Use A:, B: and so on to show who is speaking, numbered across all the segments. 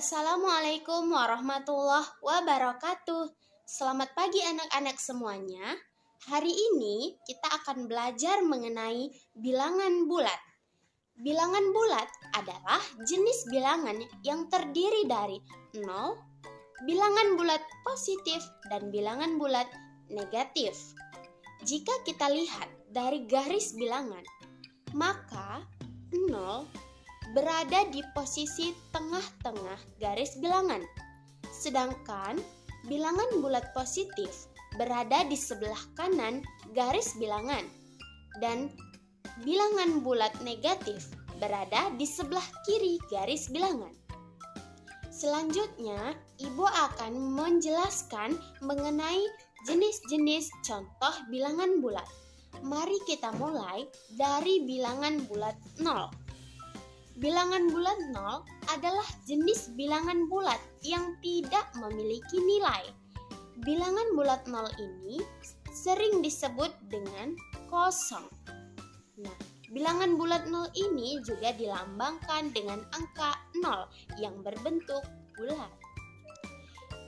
A: Assalamualaikum warahmatullahi wabarakatuh. Selamat pagi anak-anak semuanya. Hari ini kita akan belajar mengenai bilangan bulat. Bilangan bulat adalah jenis bilangan yang terdiri dari 0, bilangan bulat positif, dan bilangan bulat negatif. Jika kita lihat dari garis bilangan, maka 0 berada di posisi tengah-tengah garis bilangan. Sedangkan bilangan bulat positif berada di sebelah kanan garis bilangan. Dan bilangan bulat negatif berada di sebelah kiri garis bilangan. Selanjutnya, Ibu akan menjelaskan mengenai jenis-jenis contoh bilangan bulat. Mari kita mulai dari bilangan bulat 0. Bilangan bulat 0 adalah jenis bilangan bulat yang tidak memiliki nilai. Bilangan bulat 0 ini sering disebut dengan kosong. Nah, bilangan bulat 0 ini juga dilambangkan dengan angka 0 yang berbentuk bulat.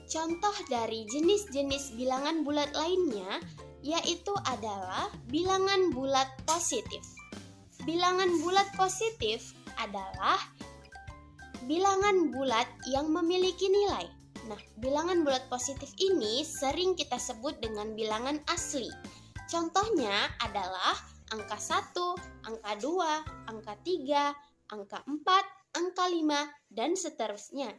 A: Contoh dari jenis-jenis bilangan bulat lainnya yaitu adalah bilangan bulat positif. Bilangan bulat positif adalah bilangan bulat yang memiliki nilai. Nah, bilangan bulat positif ini sering kita sebut dengan bilangan asli. Contohnya adalah angka 1, angka 2, angka 3, angka 4, angka 5, dan seterusnya.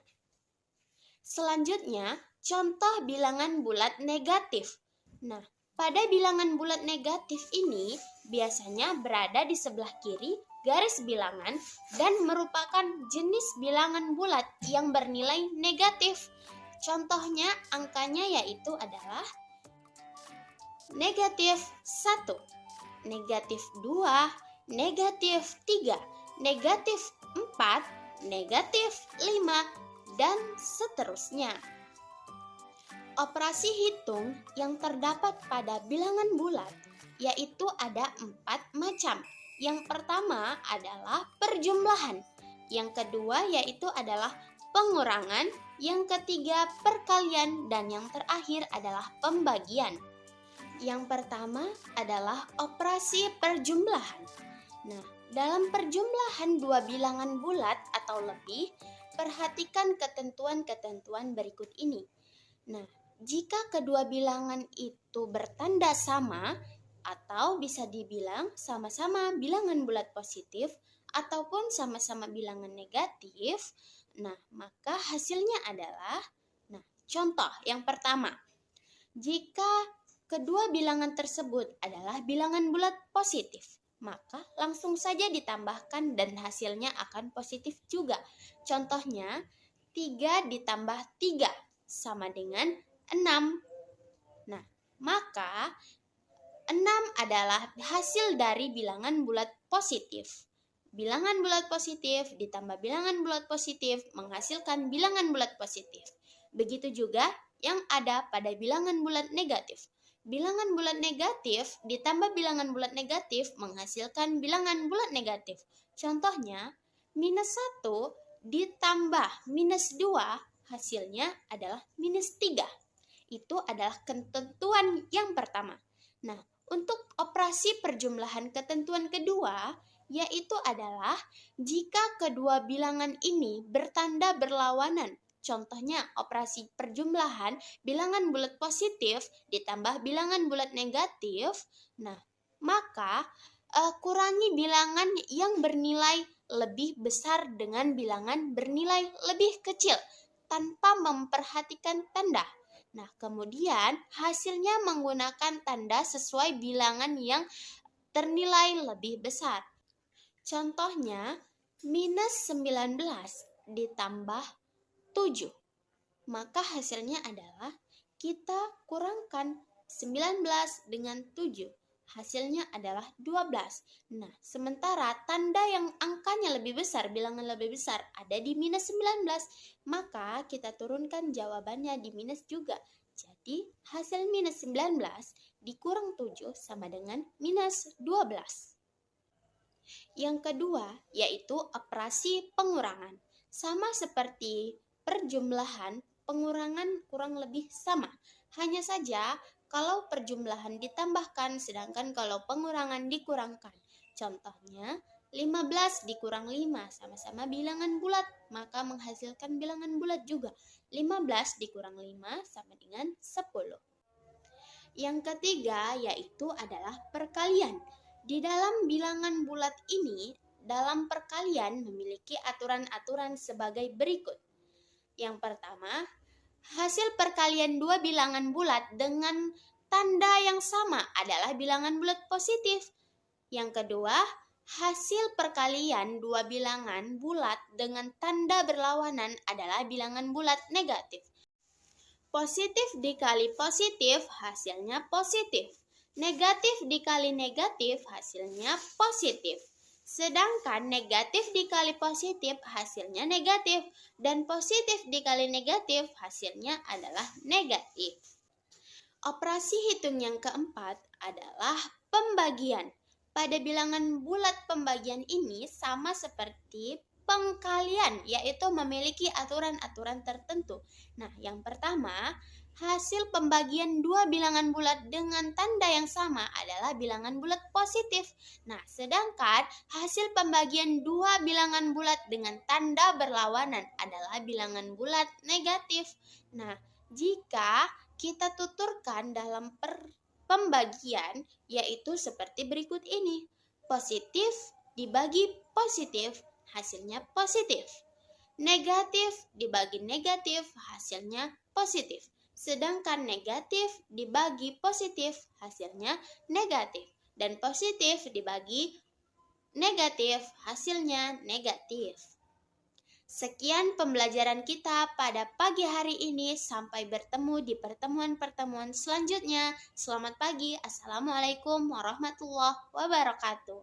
A: Selanjutnya, contoh bilangan bulat negatif. Nah, pada bilangan bulat negatif ini biasanya berada di sebelah kiri garis bilangan dan merupakan jenis bilangan bulat yang bernilai negatif. Contohnya angkanya yaitu adalah negatif 1, negatif 2, negatif 3, negatif 4, negatif 5, dan seterusnya. Operasi hitung yang terdapat pada bilangan bulat yaitu ada 4 macam. Yang pertama adalah perjumlahan, yang kedua yaitu adalah pengurangan, yang ketiga perkalian, dan yang terakhir adalah pembagian. Yang pertama adalah operasi perjumlahan. Nah, dalam perjumlahan dua bilangan bulat atau lebih, perhatikan ketentuan-ketentuan berikut ini. Nah, jika kedua bilangan itu bertanda sama, atau bisa dibilang sama-sama bilangan bulat positif ataupun sama-sama bilangan negatif, nah maka hasilnya adalah, nah contoh yang pertama, jika kedua bilangan tersebut adalah bilangan bulat positif, maka langsung saja ditambahkan dan hasilnya akan positif juga. Contohnya 3 ditambah 3 sama dengan 6. Nah, maka 6 adalah hasil dari bilangan bulat positif. Bilangan bulat positif ditambah bilangan bulat positif menghasilkan bilangan bulat positif. Begitu juga yang ada pada bilangan bulat negatif. Bilangan bulat negatif ditambah bilangan bulat negatif menghasilkan bilangan bulat negatif. Contohnya, -1 ditambah -2 hasilnya adalah -3. Itu adalah ketentuan yang pertama. Nah, untuk operasi perjumlahan ketentuan kedua, yaitu adalah jika kedua bilangan ini bertanda berlawanan. Contohnya operasi perjumlahan bilangan bulat positif ditambah bilangan bulat negatif. Nah, maka kurangi bilangan yang bernilai lebih besar dengan bilangan bernilai lebih kecil tanpa memperhatikan tanda. Nah, kemudian hasilnya menggunakan tanda sesuai bilangan yang ternilai lebih besar. Contohnya, -19 ditambah 7. Maka hasilnya adalah kita kurangkan 19 dengan 7. Hasilnya adalah 12. Nah, sementara tanda yang angkanya lebih besar, bilangan lebih besar ada di -19, maka kita turunkan jawabannya di minus juga. Jadi, hasil -19 dikurang 7 sama dengan -12. Yang kedua, yaitu operasi pengurangan. Sama seperti perjumlahan, pengurangan kurang lebih sama. Hanya saja kalau perjumlahan ditambahkan sedangkan kalau pengurangan dikurangkan. Contohnya 15 dikurang 5 sama-sama bilangan bulat, maka menghasilkan bilangan bulat juga. 15 dikurang 5 sama dengan 10. Yang ketiga yaitu adalah perkalian. Di dalam bilangan bulat ini, dalam perkalian memiliki aturan-aturan sebagai berikut. Yang pertama, hasil perkalian dua bilangan bulat dengan tanda yang sama adalah bilangan bulat positif. Yang kedua, hasil perkalian dua bilangan bulat dengan tanda berlawanan adalah bilangan bulat negatif. Positif dikali positif hasilnya positif. Negatif dikali negatif hasilnya positif. Sedangkan negatif dikali positif hasilnya negatif. Dan positif dikali negatif hasilnya adalah negatif. Operasi hitung yang keempat adalah pembagian. Pada bilangan bulat pembagian ini sama seperti pengkalian, yaitu memiliki aturan-aturan tertentu. Nah, yang pertama, hasil pembagian dua bilangan bulat dengan tanda yang sama adalah bilangan bulat positif. Nah, sedangkan hasil pembagian dua bilangan bulat dengan tanda berlawanan adalah bilangan bulat negatif. Nah, jika kita tuturkan dalam pembagian yaitu seperti berikut ini. Positif dibagi positif hasilnya positif. Negatif dibagi negatif hasilnya positif. Sedangkan negatif dibagi positif hasilnya negatif. Dan positif dibagi negatif hasilnya negatif. Sekian pembelajaran kita pada pagi hari ini. Sampai bertemu di pertemuan-pertemuan selanjutnya. Selamat pagi. Assalamualaikum warahmatullahi wabarakatuh.